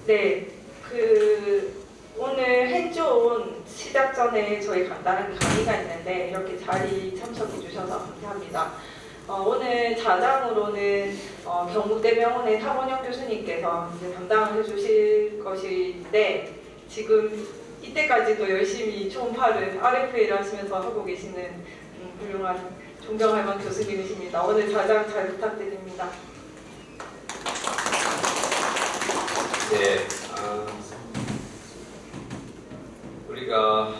네. 오늘 핸즈온 시작 전에 저희 간단한 강의가 있는데 이렇게 자리 참석해 주셔서 감사합니다. 오늘 자장으로는 경북대병원의 타원영 교수님께서 이제 담당을 해주실 것인데 지금 이때까지도 열심히 초음파를 RFA를 하시면서 하고 계시는 훌륭한 존경할 만한 교수님이십니다. 오늘 자장 잘 부탁드립니다. 네, 우리가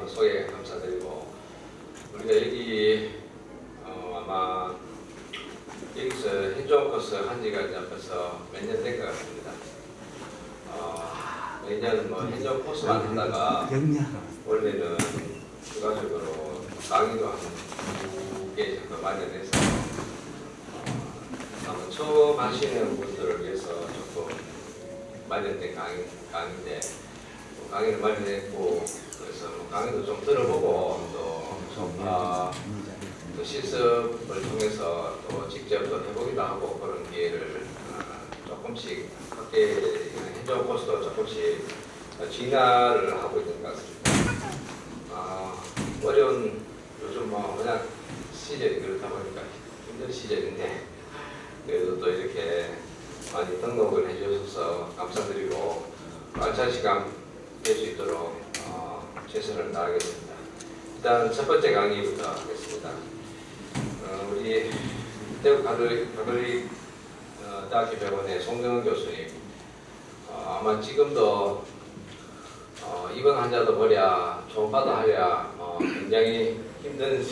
소개 감사드리고 우리가 여기 아마 여기서 핸즈온 코스 한 지가 이제 벌써 몇 년 된 것 같습니다. 매년 핸즈온 코스만 하다가 원래는 추가적으로 강의도 한 2개 정도 마련해서 처음 하시는 분들을 위해서 조금 마련된 강의인데 강의를 마련했고 그래서 강의도 좀 들어보고 또 실습을 통해서 또 직접 또 해보기도 하고 그런 기회를 조금씩 학계 핸즈온 코스도 조금씩 진화를 하고 있는 것 같습니다. 어려운 요즘 워낙 시절이 그렇다 보니까 힘든 시절인데 그래도 또 이렇게 많이 등록을 해주셔서 감사드리고 알찬 시간 될 수 있도록 최선을 다하겠습니다. 일단 첫 번째 강의부터 하겠습니다. 우리 대구 가톨릭 대학교 병원의 송정은 교수님 아마 지금도 입원 환자도 보랴 초음파도 하랴 굉장히 힘든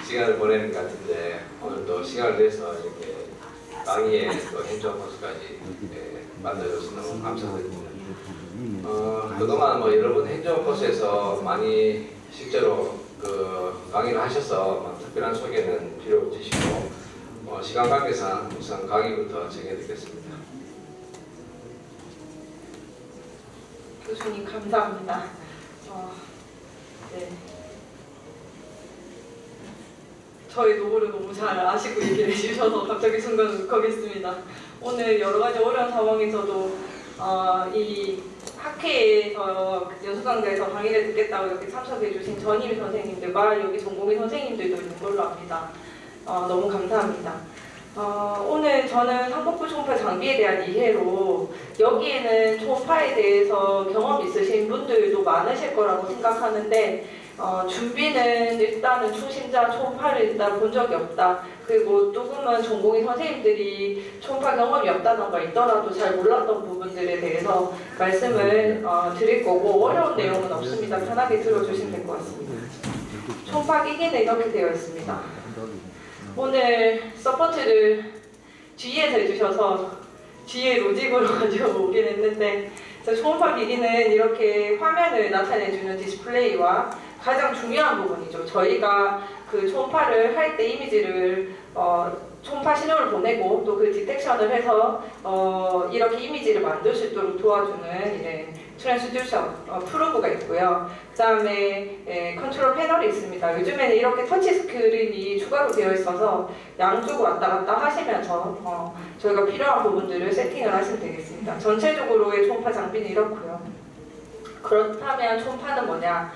시간을 보내는 것 같은데 오늘도 시간을 내서 이렇게 강의에 또 핸즈온 코스까지 만들어줘서 너무 감사드립니다. 그동안 여러분 핸즈온 코스에서 많이 실제로 강의를 하셔서 특별한 소개는 필요 없으시고 시간 관계상 우선 강의부터 정해드리겠습니다. 교수님 감사합니다. 네. 저희 노고를 너무 잘 아시고 얘기를 해주셔서 갑자기 순간 울컥했습니다. 오늘 여러 가지 어려운 상황에서도 이 학회에서 연수강좌에서 강의를 듣겠다고 이렇게 참석해주신 전임 선생님들과 여기 전공의 선생님들도 있는 걸로 압니다. 너무 감사합니다. 오늘 저는 상복부 초음파 장비에 대한 이해로 여기에는 초음파에 대해서 경험 있으신 분들도 많으실 거라고 생각하는데 준비는 일단은 초심자 초음파를 일단 본 적이 없다. 그리고 조금은 전공의 선생님들이 초음파 경험이 없다는 걸 있더라도 잘 몰랐던 부분들에 대해서 말씀을 드릴 거고 어려운 내용은 없습니다. 편하게 들어주시면 될 것 같습니다. 초음파 기기는 이렇게 되어 있습니다. 오늘 서포트를 뒤에서 해주셔서 뒤에 로직으로 가지고 오긴 했는데 초음파 기기는 이렇게 화면을 나타내주는 디스플레이와 가장 중요한 부분이죠. 저희가 그 초음파를 할 때 이미지를 초음파 신호를 보내고 또 그 디텍션을 해서 이렇게 이미지를 만들 수 있도록 도와주는 트랜스듀서 프로브가 있고요. 그 다음에 컨트롤 패널이 있습니다. 요즘에는 이렇게 터치 스크린이 추가로 되어 있어서 양쪽 왔다 갔다 하시면서 저희가 필요한 부분들을 세팅을 하시면 되겠습니다. 전체적으로의 초음파 장비는 이렇고요. 그렇다면 초음파는 뭐냐?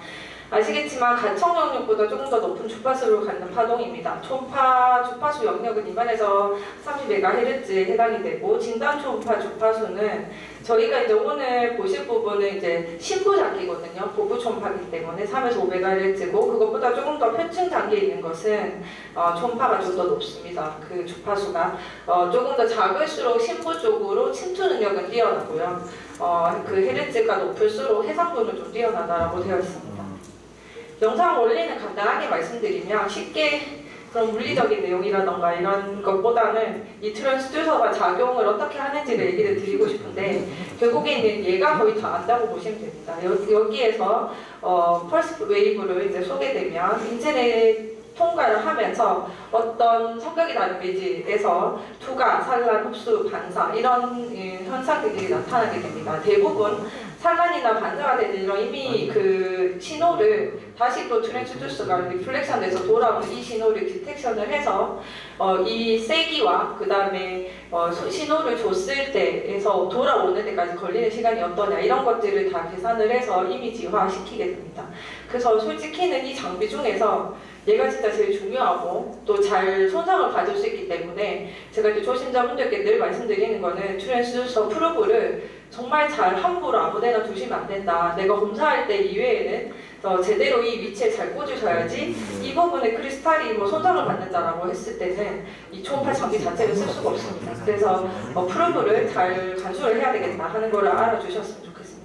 아시겠지만 가청 영역보다 조금 더 높은 주파수를 갖는 파동입니다. 초음파 주파수 영역은 일반에서 30MHz에 해당이 되고 진단 초음파 주파수는 저희가 이제 오늘 보실 부분은 이제 신부 장기거든요. 보부 초음파이기 때문에 3에서 5MHz고 그것보다 조금 더 편층 단계에 있는 것은 초음파가 좀 더 높습니다. 그 주파수가 조금 더 작을수록 신부 쪽으로 침투 능력은 뛰어나고요. 그 헤르츠가 높을수록 해상도는 좀 뛰어나다라고 되어 있습니다. 영상 원리는 간단하게 말씀드리면 쉽게 그런 물리적인 내용이라던가 이런 것보다는 이 트랜스듀서가 작용을 어떻게 하는지를 얘기를 드리고 싶은데 결국에는 얘가 거의 다 안다고 보시면 됩니다. 여기에서 펄스 웨이브를 이제 소개되면 인터넷 통과를 하면서 어떤 성격이 다른 매질에서 투과, 산란, 흡수, 반사 이런 현상들이 나타나게 됩니다. 대부분 산란이나 반사가 되는 이런 이미 그 신호를 다시 또 트랜스듀서가 리플렉션돼서 돌아오는 이 신호를 디텍션을 해서 이 세기와 그 다음에 신호를 줬을 때에서 돌아오는 데까지 걸리는 시간이 어떠냐 이런 것들을 다 계산을 해서 이미지화 시키게 됩니다. 그래서 솔직히는 이 장비 중에서 얘가 진짜 제일 중요하고 또 잘 손상을 가질 수 있기 때문에 제가 이제 초심자분들께 늘 말씀드리는 거는 트랜스듀서 프로브를 정말 잘 함부로 아무데나 두시면 안 된다. 내가 검사할 때 이외에는 제대로 이 위치에 잘 꽂으셔야지 이 부분에 크리스탈이 뭐 손상을 받는다라고 했을 때는 이 초음파 장비 자체를 쓸 수가 없습니다. 그래서 프로브를 잘 간수를 해야 되겠다 하는 거를 알아주셨으면 좋겠습니다.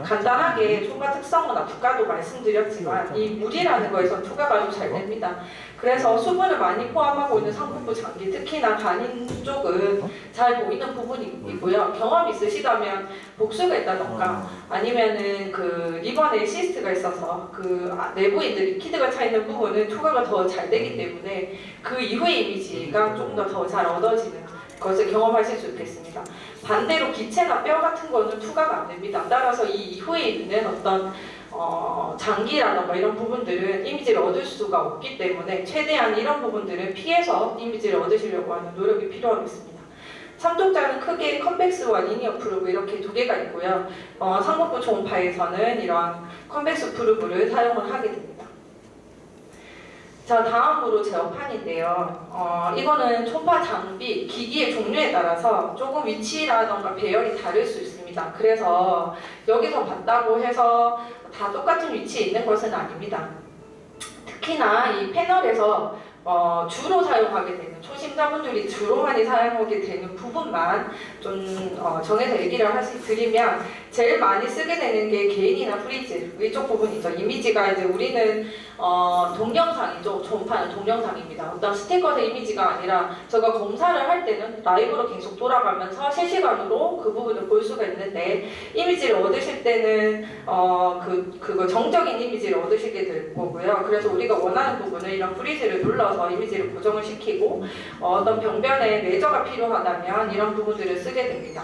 간단하게 초과 특성은 투과도 말씀드렸지만 이 물이라는 거에서 투과가 아주 잘 됩니다. 그래서 수분을 많이 포함하고 있는 상품부 장기, 특히나 간인 쪽은 잘 보이는 부분이고요. 경험 있으시다면 복수가 있다던가 아니면은 그 리버네일 시스트가 있어서 그 내부에 있는 리퀴드가 차 있는 부분은 투과가 더 잘 되기 때문에 그 이후의 이미지가 조금 더 잘 얻어지는 것을 경험하실 수 있겠습니다. 반대로 기체나 뼈 같은 거는 투과가 안 됩니다. 따라서 이 이후에 있는 어떤 장기라던가 이런 부분들은 이미지를 얻을 수가 없기 때문에 최대한 이런 부분들은 피해서 이미지를 얻으시려고 하는 노력이 필요하겠습니다. 참독자는 크게 컨벡스와 리니어 프루브 이렇게 두 개가 있고요. 상복부 초음파에서는 이러한 컨벡스 프루브를 사용을 하게 됩니다. 자, 다음으로 제어판인데요. 이거는 초음파 장비, 기기의 종류에 따라서 조금 위치라던가 배열이 다를 수 있습니다. 그래서 여기서 봤다고 해서 다 똑같은 위치에 있는 것은 아닙니다. 특히나 이 패널에서 주로 사용하게 되는, 초심자분들이 주로 많이 사용하게 되는 부분만 좀 정해서 얘기를 드리면 제일 많이 쓰게 되는 게 게인이나 프리즈 이쪽 부분이죠. 이미지가 이제 우리는 동영상이죠. 초음파는 동영상입니다. 어떤 스티커의 이미지가 아니라 제가 검사를 할 때는 라이브로 계속 돌아가면서 실시간으로 그 부분을 볼 수가 있는데 이미지를 얻으실 때는 그거 정적인 이미지를 얻으시게 될 거고요. 그래서 우리가 원하는 부분을 이런 프리즈를 눌러서 이미지를 고정을 시키고 어떤 병변에 레저가 필요하다면 이런 부분들을 쓰게 됩니다.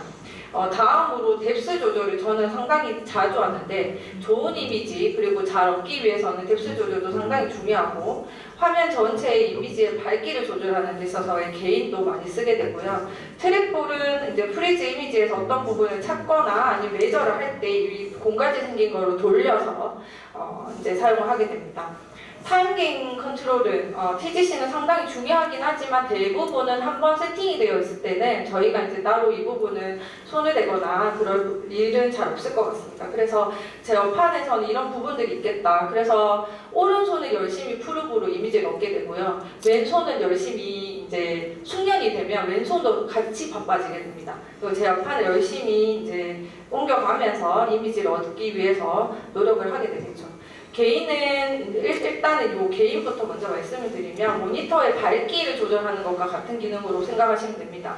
다음으로 뎁스 조절을 저는 상당히 자주 하는데 좋은 이미지 그리고 잘 얻기 위해서는 뎁스 조절도 상당히 중요하고 화면 전체의 이미지의 밝기를 조절하는 데 있어서의 게인도 많이 쓰게 되고요. 트랙볼은 이제 프리즈 이미지에서 어떤 부분을 찾거나 아니면 레저를 할 때 이 공간이 생긴 거로 돌려서 이제 사용을 하게 됩니다. 타임게인 컨트롤은 TGC는 상당히 중요하긴 하지만 대부분은 한번 세팅이 되어 있을 때는 저희가 이제 따로 이 부분은 손을 대거나 그럴 일은 잘 없을 것 같습니다. 그래서 제어판에서는 이런 부분들이 있겠다. 그래서 오른손을 열심히 프루브로 이미지를 얻게 되고요. 왼손은 열심히 이제 숙련이 되면 왼손도 같이 바빠지게 됩니다. 그리고 제어판을 열심히 이제 옮겨가면서 이미지를 얻기 위해서 노력을 하게 되겠죠. 게인은 일단은 이 게인부터 먼저 말씀을 드리면 모니터의 밝기를 조절하는 것과 같은 기능으로 생각하시면 됩니다.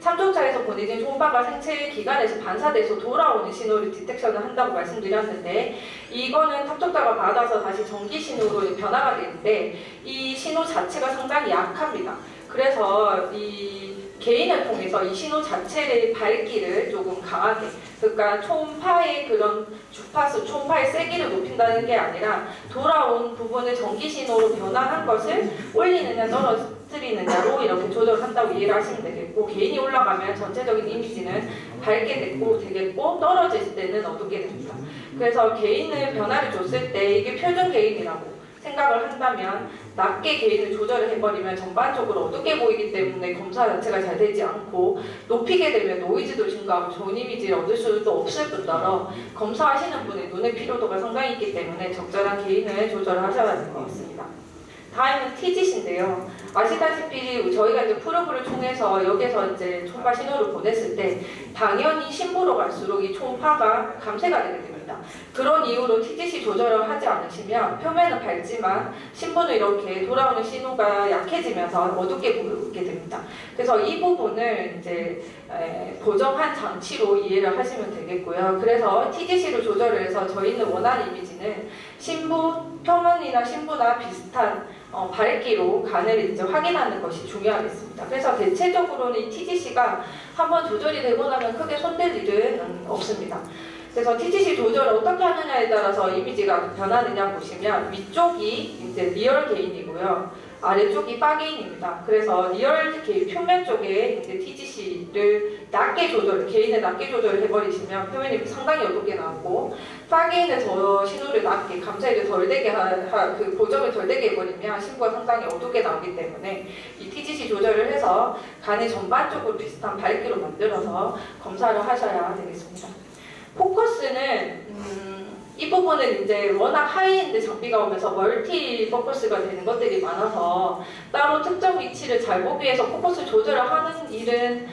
참조차에서 보내진 초음파가 생체 기관에서 반사돼서 돌아오는 신호를 디텍션을 한다고 말씀드렸는데 이거는 탑쪽자가 받아서 다시 전기 신호로 변화가 되는데 이 신호 자체가 상당히 약합니다. 그래서 이 게인을 통해서 이 신호 자체의 밝기를 조금 강하게, 그러니까 초음파의 그런 주파수, 초음파의 세기를 높인다는 게 아니라 돌아온 부분을 전기 신호로 변환한 것을 올리느냐 떨어뜨리느냐로 이렇게 조절한다고 이해를 하시면 되겠고, 게인이 올라가면 전체적인 이미지는 밝게 되겠고 떨어질 때는 어둡게 됩니다. 그래서 게인을 변화를 줬을 때 이게 표준 게인이라고 생각을 한다면 낮게 게인을 조절을 해버리면 전반적으로 어둡게 보이기 때문에 검사 자체가 잘 되지 않고 높이게 되면 노이즈도 증가하고 좋은 이미지를 얻을 수도 없을 뿐더러 검사하시는 분의 눈의 피로도가 상당히 있기 때문에 적절한 게인을 조절을 하셔야 될 것 같습니다. 다음은 TGC인데요. 아시다시피 저희가 이제 프로브를 통해서 여기서 이제 초음파 신호를 보냈을 때 당연히 심부로 갈수록 이 초음파가 감쇄가 되게 됩니다. 그런 이유로 TGC 조절을 하지 않으시면 표면은 밝지만 심부는 이렇게 돌아오는 신호가 약해지면서 어둡게 보이게 됩니다. 그래서 이 부분을 이제 보정한 장치로 이해를 하시면 되겠고요. 그래서 TGC를 조절을 해서 저희는 원하는 이미지는 심부 표면이나 심부나 비슷한 밝기로 간을 이제 확인하는 것이 중요하겠습니다. 그래서 대체적으로는 이 TGC가 한번 조절이 되고 나면 크게 손댈 일은 없습니다. 그래서 TTC 조절을 어떻게 하느냐에 따라서 이미지가 변하느냐 보시면 위쪽이 이제 리얼 게인이고요. 아래쪽이 파게인입니다. 그래서 리얼 게인 표면 쪽에 이제 TTC를 낮게 조절, 게인을 낮게 조절을 해버리시면 표면이 상당히 어둡게 나오고 파게인을 더 신호를 낮게 감사히를 덜 되게 그 고정을 덜 되게 해버리면 신부가 상당히 어둡게 나오기 때문에 이 TTC 조절을 해서 간의 전반적으로 비슷한 밝기로 만들어서 검사를 하셔야 되겠습니다. 포커스는 이 부분은 이제 워낙 하이엔드 장비가 오면서 멀티 포커스가 되는 것들이 많아서 따로 특정 위치를 잘 보기 위해서 포커스 조절을 하는 일은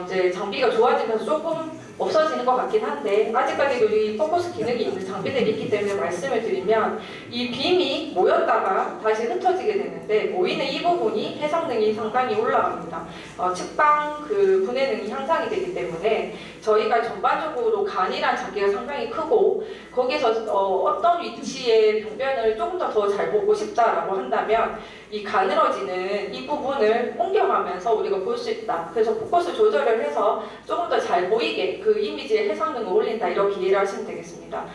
이제 장비가 좋아지면서 조금 없어지는 것 같긴 한데 아직까지도 이 포커스 기능이 있는 장비들이 있기 때문에 말씀을 드리면 이 빔이 모였다가 다시 흩어지게 되는데 모이는 이 부분이 해상능이 상당히 올라갑니다. 측방 그 분해능이 향상이 되기 때문에 저희가 전반적으로 간이란 장기가 상당히 크고 거기서 어떤 위치의 병변을 조금 더 잘 보고 싶다라고 한다면 이 가늘어지는 이 부분을 옮겨가면서 우리가 볼 수 있다. 그래서 포커스 조절을 해서 조금 더 잘 보이게 그 이미지의 해상능을 올린다. 이렇게 이해를 하시면 되겠습니다.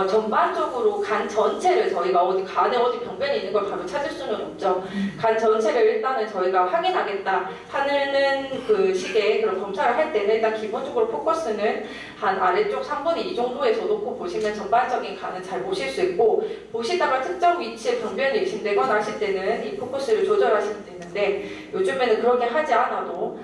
전반적으로 간 전체를 저희가 간에 어디 병변이 있는 걸 바로 찾을 수는 없죠. 간 전체를 일단은 저희가 확인하겠다 하는 그 식의 그런 검사를 할 때는 일단 기본적으로 포커스는 한 아래쪽 3분의 2 정도에서 놓고 보시면 전반적인 간을 잘 보실 수 있고 보시다가 특정 위치에 병변이 의심되거나 하실 때는 이 포커스를 조절하시면 되는데 요즘에는 그렇게 하지 않아도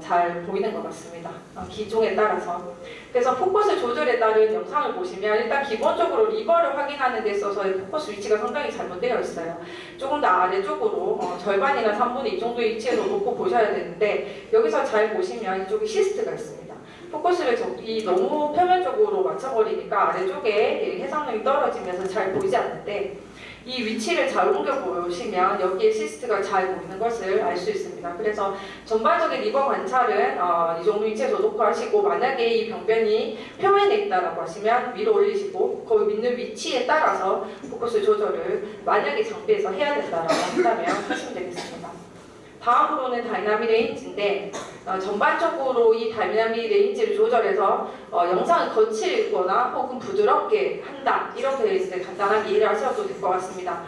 잘 보이는 것 같습니다. 기종에 따라서. 그래서 포커스 조절에 따른 영상을 보시면 일단 기본적으로 리버를 확인하는 데 있어서의 포커스 위치가 상당히 잘못되어 있어요. 조금 더 아래쪽으로 절반이나 3분의 2 정도의 위치에서 놓고 보셔야 되는데 여기서 잘 보시면 이쪽에 시스트가 있습니다. 포커스를 너무 표면적으로 맞춰버리니까 아래쪽에 해상능이 떨어지면서 잘 보이지 않는데 이 위치를 잘 옮겨 보시면 여기에 시스트가 잘 보이는 것을 알 수 있습니다. 그래서 전반적인 리버 관찰은 이 정도 위치에서 놓고 하시고 만약에 이 병변이 표면에 있다라고 하시면 위로 올리시고 거기 있는 위치에 따라서 포커스 조절을 만약에 장비에서 해야 된다라고 한다면 하시면 되겠습니다. 다음으로는 다이나믹 레인지인데 전반적으로 이 다이나믹 레인지를 조절해서 영상을 거칠거나 혹은 부드럽게 한다 이렇게 이제 간단하게 이해를 하셔도 될 것 같습니다.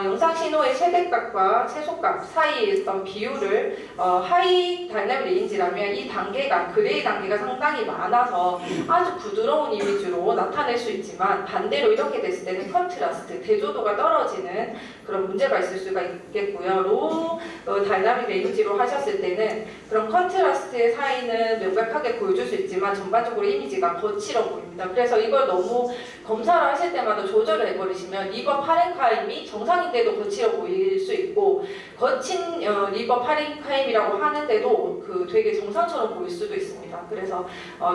영상 신호의 최대값과 최소값 사이의 어떤 비율을 하이 다이나믹 레인지라면 이 단계가 그레이 단계가 상당히 많아서 아주 부드러운 이미지로 나타낼 수 있지만 반대로 이렇게 됐을 때는 컨트라스트 대조도가 떨어지는 그런 문제가 있을 수가 있겠고요. 로우 다이나믹 레인지로 하셨을 때는 그런 컨트라스트의 사이는 명백하게 보여줄 수 있지만 전반적으로 이미지가 거칠어 보입니다. 그래서 이걸 너무 검사를 하실 때마다 조절을 해버리시면 리버 파렌카임이 정상인데도 거칠어 보일 수 있고 거친 리버 파렌카임이라고 하는데도 되게 정상처럼 보일 수도 있습니다. 그래서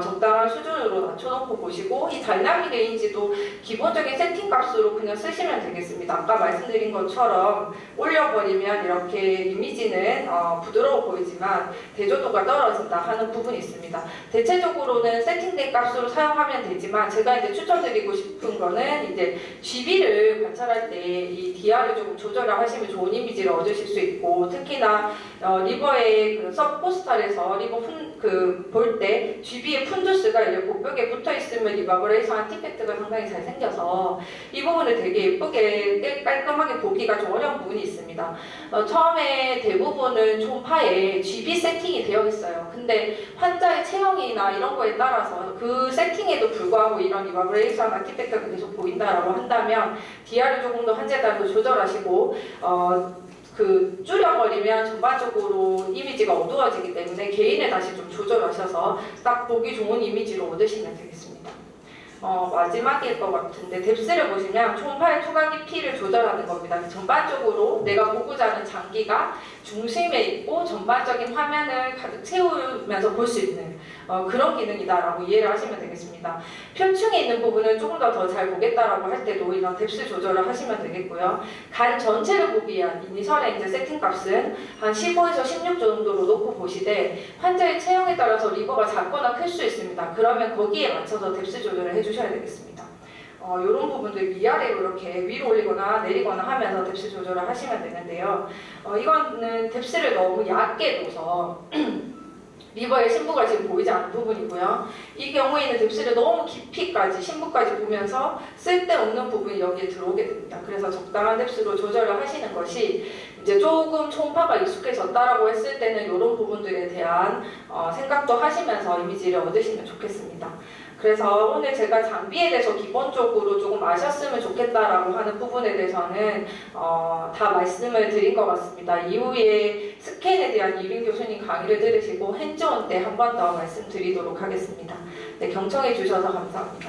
적당한 수준으로 낮춰놓고 보시고 이 다이나믹 레인지도 기본적인 세팅 값으로 그냥 쓰시면 되겠습니다. 아까 말씀드린 것처럼 올려버리면 이렇게 이미지는 부드러워 보이지만 대조도가 떨어진다 하는 부분이 있습니다. 대체적으로는 세팅된 값으로 사용하면 되지만 제가 이제 추천드리고 싶은 거는 이제 GB를 관찰할 때 이 DR을 조금 조절을 하시면 좋은 이미지를 얻으실 수 있고 특히나 리버의 그 서포스탈에서 리버 볼 때 GB의 푼두스가 이제 복벽에 붙어 있으면 리버브레이션 아티팩트가 상당히 잘 생겨서 이 부분을 되게 예쁘게 깔끔하게 보기가 좀 어려운 부분이 있습니다. 처음에 대부분은 초음파에 GB 세팅이 되어 있어요. 근데 환자의 체형이나 이런 거에 따라서 그 세팅에도 불구하고 이런 리버브레이션 아티팩트가 계속 보인다라고 한다면 DR을 조금 더 환자에 따라서 조절하시고 줄여버리면 전반적으로 이미지가 어두워지기 때문에 개인을 다시 좀 조절하셔서 딱 보기 좋은 이미지로 얻으시면 되겠습니다. 마지막일 것 같은데 뎁스를 보시면 초음파의 투과 깊이를 조절하는 겁니다. 전반적으로 내가 보고자 하는 장기가 중심에 있고 전반적인 화면을 가득 채우면서 볼 수 있는 그런 기능이다라고 이해를 하시면 되겠습니다. 표층에 있는 부분을 조금 더 잘 보겠다라고 할 때도 이런 뎁스 조절을 하시면 되겠고요. 간 전체를 보기 위한 이니셜의 이제 세팅 값은 한 15에서 16 정도로 놓고 보시되 환자의 체형에 따라서 리버가 작거나 클 수 있습니다. 그러면 거기에 맞춰서 뎁스 조절을 해주셔야 되겠습니다. 이런 부분들 위아래로 이렇게 위로 올리거나 내리거나 하면서 뎁스 조절을 하시면 되는데요. 이거는 뎁스를 너무 얇게 둬서 리버의 심부가 지금 보이지 않는 부분이고요. 이 경우에는 뎁스를 너무 깊이까지 심부까지 보면서 쓸데없는 부분이 여기에 들어오게 됩니다. 그래서 적당한 뎁스로 조절을 하시는 것이 이제 조금 초음파가 익숙해졌다라고 했을 때는 이런 부분들에 대한 생각도 하시면서 이미지를 얻으시면 좋겠습니다. 그래서 오늘 제가 장비에 대해서 기본적으로 조금 아셨으면 좋겠다라고 하는 부분에 대해서는 다 말씀을 드린 것 같습니다. 이후에 스캔에 대한 이륜 교수님 강의를 들으시고 핸즈온 때 한 번 더 말씀드리도록 하겠습니다. 네, 경청해 주셔서 감사합니다.